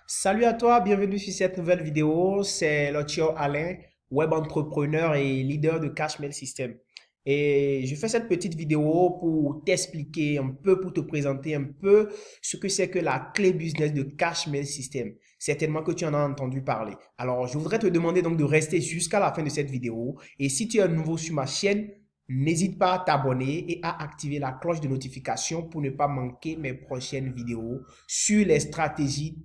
Salut à toi, bienvenue sur cette nouvelle vidéo. C'est Lotio Alain, web entrepreneur et leader de Cashmail System. Et je fais cette petite vidéo pour t'expliquer un peu, pour te présenter un peu ce que c'est que la clé business de Cashmail System. Certainement que tu en as entendu parler. Alors, je voudrais te demander donc de rester jusqu'à la fin de cette vidéo. Et si tu es nouveau sur ma chaîne, n'hésite pas à t'abonner et à activer la cloche de notification pour ne pas manquer mes prochaines vidéos sur les stratégies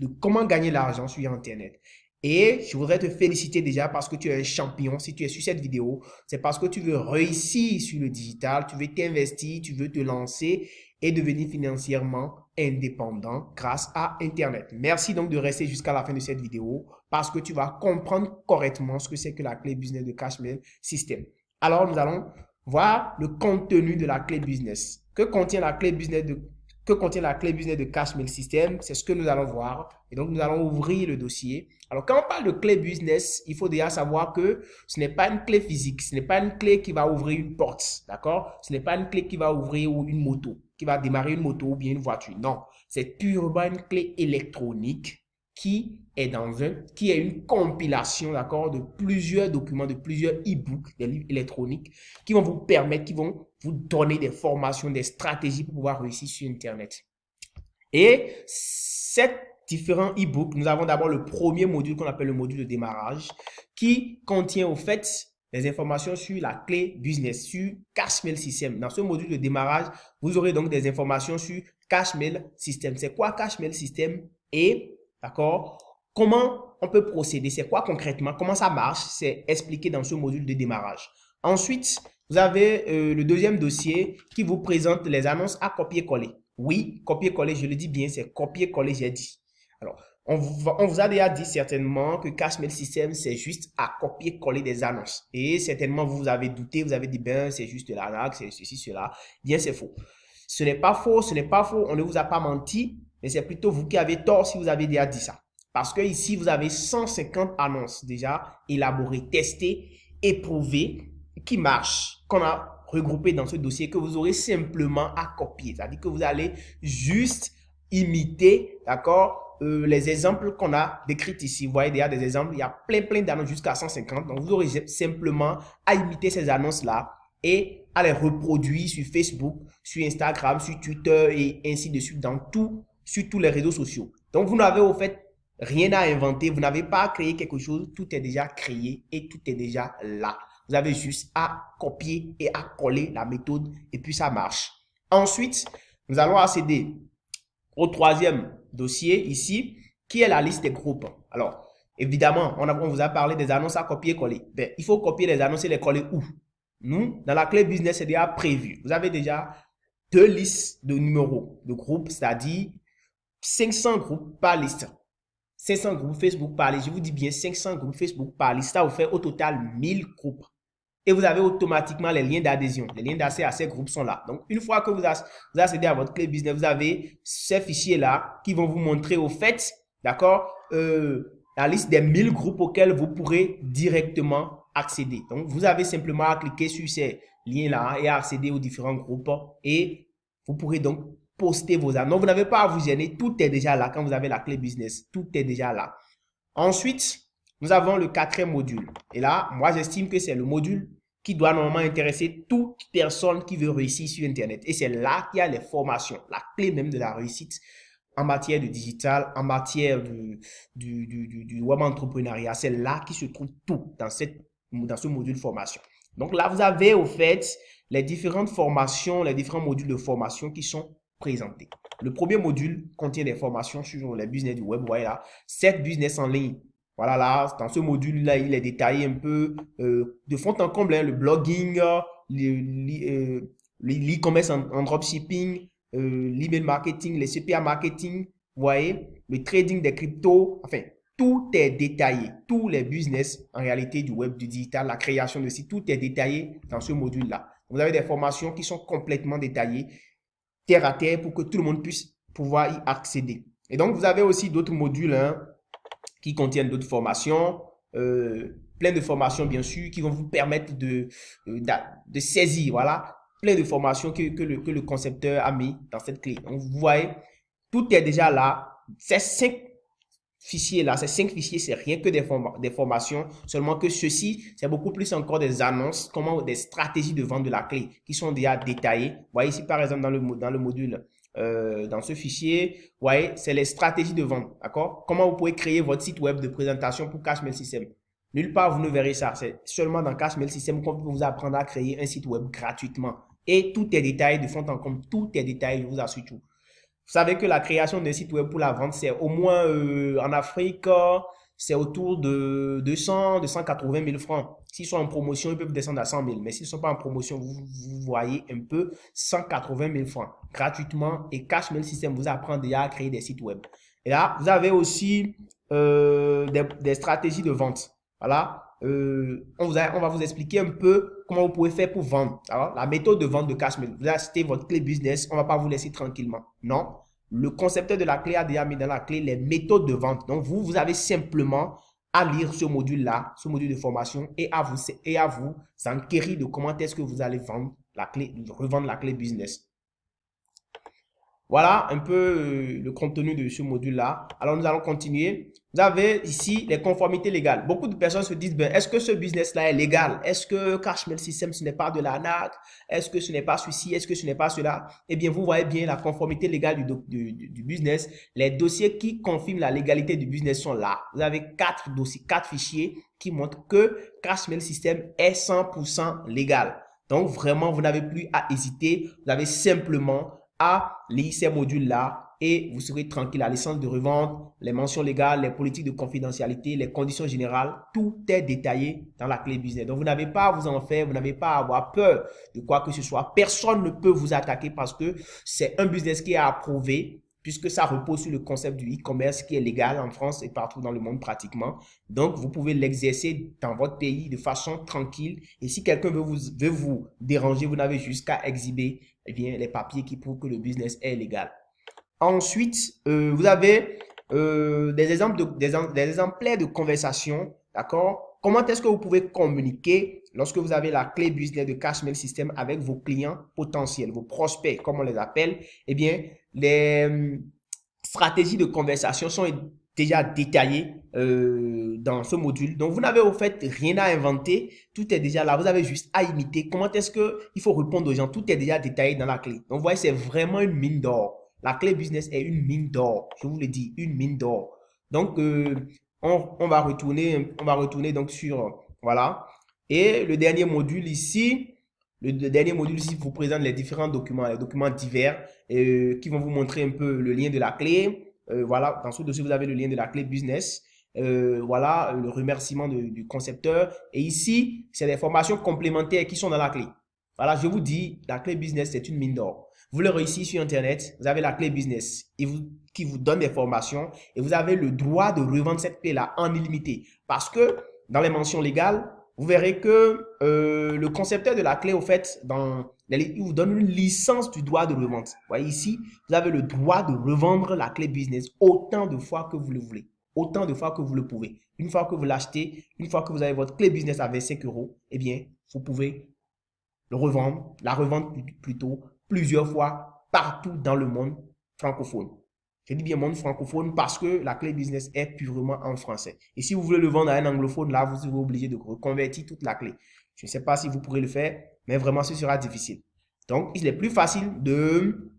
de comment gagner l'argent sur Internet. Et je voudrais te féliciter déjà parce que tu es un champion. Si tu es sur cette vidéo, c'est parce que tu veux réussir sur le digital, tu veux t'investir, tu veux te lancer et devenir financièrement indépendant grâce à Internet. Merci donc de rester jusqu'à la fin de cette vidéo parce que tu vas comprendre correctement ce que c'est que la clé business de Cashmail System. Alors, nous allons voir le contenu de la clé business. Que contient la clé business de Cashmail System? C'est ce que nous allons voir. Et donc, nous allons ouvrir le dossier. Alors, quand on parle de clé business, il faut déjà savoir que ce n'est pas une clé physique. Ce n'est pas une clé qui va ouvrir une porte. D'accord? Ce n'est pas une clé qui va ouvrir une moto, qui va démarrer une moto ou bien une voiture. Non. C'est purement une clé électronique qui est une compilation, d'accord, de plusieurs documents, de plusieurs e-books, des livres électroniques qui vont vous permettre, qui vont vous donner des formations, des stratégies pour pouvoir réussir sur Internet. Et ces différents e-books, nous avons d'abord le premier module qu'on appelle le module de démarrage qui contient au fait des informations sur la clé business, sur Cashmail System. Dans ce module de démarrage, vous aurez donc des informations sur Cashmail System. C'est quoi Cashmail System? Et d'accord, comment on peut procéder? C'est quoi concrètement? Comment ça marche? C'est expliqué dans ce module de démarrage. Ensuite, vous avez le deuxième dossier qui vous présente les annonces à copier-coller. Oui, copier-coller, je le dis bien, c'est copier-coller, j'ai dit. Alors, on vous a déjà dit certainement que Cashmail System, c'est juste à copier-coller des annonces. Et certainement, vous avez douté, vous avez dit, ben, c'est juste de l'arnaque, c'est ceci, cela. Bien, c'est faux. Ce n'est pas faux, ce n'est pas faux, on ne vous a pas menti, mais c'est plutôt vous qui avez tort si vous avez déjà dit ça. Parce que ici, vous avez 150 annonces déjà élaborées, testées, éprouvées, qui marchent, qu'on a regroupées dans ce dossier, que vous aurez simplement à copier. C'est-à-dire que vous allez juste imiter, d'accord, les exemples qu'on a décrits ici. Vous voyez déjà des exemples, il y a plein d'annonces jusqu'à 150. Donc, vous aurez simplement à imiter ces annonces-là et à les reproduire sur Facebook, sur Instagram, sur Twitter et ainsi de suite sur tous les réseaux sociaux. Donc, vous n'avez au fait rien à inventer, vous n'avez pas à créer quelque chose, tout est déjà créé et tout est déjà là. Vous avez juste à copier et à coller la méthode et puis ça marche. Ensuite, nous allons accéder au troisième dossier ici, qui est la liste des groupes. Alors, évidemment, on vous a parlé des annonces à copier-coller. Ben, il faut copier les annonces et les coller où? Nous, dans la clé business, c'est déjà prévu. Vous avez déjà deux listes de numéros de groupes, c'est-à-dire 500 groupes par liste. 500 groupes Facebook par liste. Je vous dis bien 500 groupes Facebook par liste. Ça vous fait au total 1000 groupes. Et vous avez automatiquement les liens d'adhésion. Les liens d'accès à ces groupes sont là. Donc, une fois que vous accédez à votre clé business, vous avez ces fichiers-là qui vont vous montrer au fait, d'accord, la liste des 1000 groupes auxquels vous pourrez directement accéder. Donc, vous avez simplement à cliquer sur ces liens-là et à accéder aux différents groupes et vous pourrez donc poster vos annonces. Vous n'avez pas à vous gêner. Tout est déjà là quand vous avez la clé business. Tout est déjà là. Ensuite, nous avons le quatrième module. Et là, moi, j'estime que c'est le module qui doit normalement intéresser toute personne qui veut réussir sur Internet. Et c'est là qu'il y a les formations, la clé même de la réussite en matière de digital, en matière du web entrepreneuriat. C'est là qui se trouve tout dans ce module formation. Donc là, vous avez au fait les différentes formations, les différents modules de formation qui sont présentés. Le premier module contient des formations sur les business du web. Vous voyez là, 7 business en ligne. Voilà, là, dans ce module-là, il est détaillé un peu de fond en comble, hein, le blogging, l'e-commerce en dropshipping, l'email marketing, les CPA marketing, vous voyez, le trading des cryptos, enfin, tout est détaillé. Tous les business, en réalité, du web, du digital, la création de sites, tout est détaillé dans ce module-là. Vous avez des formations qui sont complètement détaillées, terre à terre, pour que tout le monde puisse pouvoir y accéder. Et donc, vous avez aussi d'autres modules, hein, qui contiennent d'autres formations, plein de formations bien sûr, qui vont vous permettre de saisir, voilà, plein de formations que le concepteur a mis dans cette clé. Donc, vous voyez, tout est déjà là. Ces fichiers là, ces 5 fichiers, c'est rien que des formations, seulement que ceci, c'est beaucoup plus encore des annonces, comment des stratégies de vente de la clé qui sont déjà détaillées. Vous voyez ici, par exemple, dans le module, dans ce fichier, vous voyez, c'est les stratégies de vente, d'accord? Comment vous pouvez créer votre site web de présentation pour Cash Mail System. Nulle part, vous ne verrez ça. C'est seulement dans Cash Mail System qu'on peut vous apprendre à créer un site web gratuitement. Et tout est détaillé de fond en comble, tout est détaillé, je vous assure tout. Vous savez que la création d'un site web pour la vente, c'est au moins en Afrique, c'est autour de 280 000 francs. S'ils sont en promotion, ils peuvent descendre à 100 000. Mais s'ils ne sont pas en promotion, vous voyez un peu 180 000 francs gratuitement. Et Cash Mail System vous apprend déjà à créer des sites web. Et là, vous avez aussi des stratégies de vente. Voilà. On va vous expliquer un peu comment vous pouvez faire pour vendre. Alors, la méthode de vente de Cash Mail. Vous achetez votre clé business, on ne va pas vous laisser tranquillement. Non. Le concepteur de la clé a déjà mis dans la clé les méthodes de vente. Donc, vous avez simplement à lire ce module-là, ce module de formation et à vous enquérir de comment est-ce que vous allez vendre la clé, revendre la clé business. Voilà un peu le contenu de ce module-là. Alors, nous allons continuer. Vous avez ici les conformités légales. Beaucoup de personnes se disent, ben, est-ce que ce business-là est légal? Est-ce que Cash Mail System, ce n'est pas de l'arnaque? Est-ce que ce n'est pas ceci? Est-ce que ce n'est pas cela? Eh bien, vous voyez bien la conformité légale du business. Les dossiers qui confirment la légalité du business sont là. Vous avez 4 dossiers, 4 fichiers qui montrent que Cash Mail System est 100% légal. Donc, vraiment, vous n'avez plus à hésiter. Vous avez simplement à lire ces modules-là et vous serez tranquille. La licence de revente, les mentions légales, les politiques de confidentialité, les conditions générales, tout est détaillé dans la clé business. Donc, vous n'avez pas à vous en faire, vous n'avez pas à avoir peur de quoi que ce soit. Personne ne peut vous attaquer parce que c'est un business qui est approuvé puisque ça repose sur le concept du e-commerce qui est légal en France et partout dans le monde pratiquement. Donc, vous pouvez l'exercer dans votre pays de façon tranquille. Et si quelqu'un veut vous déranger, vous n'avez juste qu'à exhiber eh bien, les papiers qui prouvent que le business est légal. Ensuite, vous avez des exemplaires de conversation, d'accord? Comment est-ce que vous pouvez communiquer lorsque vous avez la clé business de Cash Mail System avec vos clients potentiels, vos prospects, comme on les appelle? Eh bien, les stratégies de conversation sont déjà détaillées dans ce module. Donc, vous n'avez au fait rien à inventer. Tout est déjà là. Vous avez juste à imiter. Comment est-ce qu'il faut répondre aux gens? Tout est déjà détaillé dans la clé. Donc, vous voyez, c'est vraiment une mine d'or. La clé business est une mine d'or. Je vous le dis, une mine d'or. Donc, on va retourner donc sur, voilà. Et le dernier module ici, le dernier module ici vous présente les différents documents, les documents divers qui vont vous montrer un peu le lien de la clé. Voilà, dans ce dossier, vous avez le lien de la clé business. Voilà, le remerciement du concepteur. Et ici, c'est des formations complémentaires qui sont dans la clé. Voilà, je vous dis, la clé business, c'est une mine d'or. Vous le réussissez sur Internet, vous avez la clé business qui vous donne des formations et vous avez le droit de revendre cette clé-là en illimité. Parce que dans les mentions légales, vous verrez que le concepteur de la clé, au fait, il vous donne une licence du droit de revente. Vous voyez ici, vous avez le droit de revendre la clé business autant de fois que vous le voulez, autant de fois que vous le pouvez. Une fois que vous l'achetez, une fois que vous avez votre clé business à 25 €, eh bien, vous pouvez la revendre plutôt plusieurs fois partout dans le monde francophone. Je dis bien monde francophone parce que la clé business est purement en français. Et si vous voulez le vendre à un anglophone, là, vous serez obligé de reconvertir toute la clé. Je ne sais pas si vous pourrez le faire, mais vraiment, ce sera difficile. Donc, il est plus facile de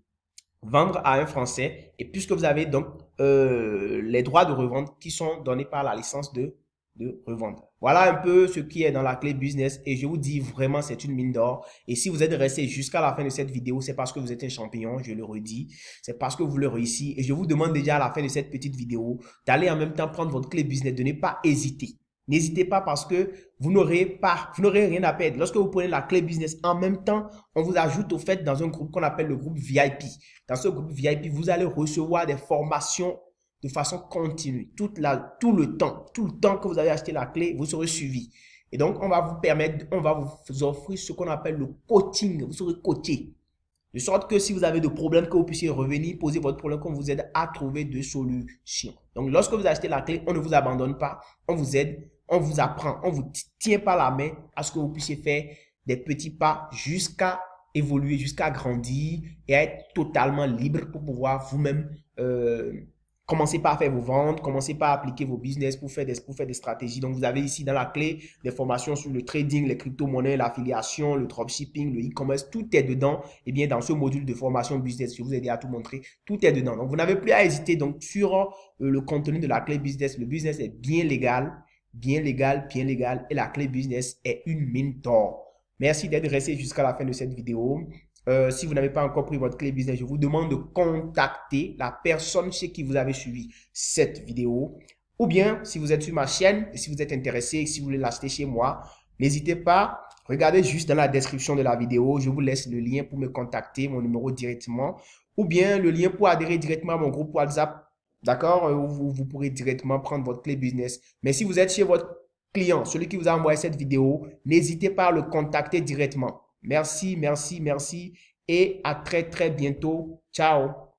vendre à un français. Et puisque vous avez donc les droits de revente qui sont donnés par la licence de revendre. Voilà un peu ce qui est dans la clé business et je vous dis vraiment c'est une mine d'or et si vous êtes resté jusqu'à la fin de cette vidéo, c'est parce que vous êtes un champion, je le redis, c'est parce que vous le réussissez et je vous demande déjà à la fin de cette petite vidéo d'aller en même temps prendre votre clé business, de ne pas hésiter. N'hésitez pas parce que vous n'aurez rien à perdre. Lorsque vous prenez la clé business en même temps, on vous ajoute au fait dans un groupe qu'on appelle le groupe VIP. Dans ce groupe VIP, vous allez recevoir des formations de façon continue, tout le temps que vous avez acheté la clé, vous serez suivi. Et donc, on va vous offrir ce qu'on appelle le coaching. Vous serez coaché. De sorte que si vous avez des problèmes, que vous puissiez revenir, poser votre problème, qu'on vous aide à trouver des solutions. Donc, lorsque vous achetez la clé, on ne vous abandonne pas. On vous aide, on vous apprend, on vous tient par la main à ce que vous puissiez faire des petits pas jusqu'à évoluer, jusqu'à grandir et à être totalement libre pour pouvoir vous-même Commencez par faire vos ventes, commencez par appliquer vos business pour faire des stratégies. Donc, vous avez ici dans la clé des formations sur le trading, les crypto-monnaies, l'affiliation, le dropshipping, le e-commerce. Tout est dedans. Et bien, dans ce module de formation business, je vous ai déjà tout montré. Tout est dedans. Donc, vous n'avez plus à hésiter. Donc, sur le contenu de la clé business, le business est bien légal, bien légal, bien légal. Et la clé business est une mine d'or. Merci d'être resté jusqu'à la fin de cette vidéo. Si vous n'avez pas encore pris votre clé business, je vous demande de contacter la personne chez qui vous avez suivi cette vidéo. Ou bien, si vous êtes sur ma chaîne et si vous êtes intéressé, si vous voulez l'acheter chez moi, n'hésitez pas, regardez juste dans la description de la vidéo. Je vous laisse le lien pour me contacter, mon numéro directement. Ou bien le lien pour adhérer directement à mon groupe WhatsApp. D'accord? Où vous pourrez directement prendre votre clé business. Mais si vous êtes chez votre client, celui qui vous a envoyé cette vidéo, n'hésitez pas à le contacter directement. Merci, merci, merci et à très, très bientôt. Ciao.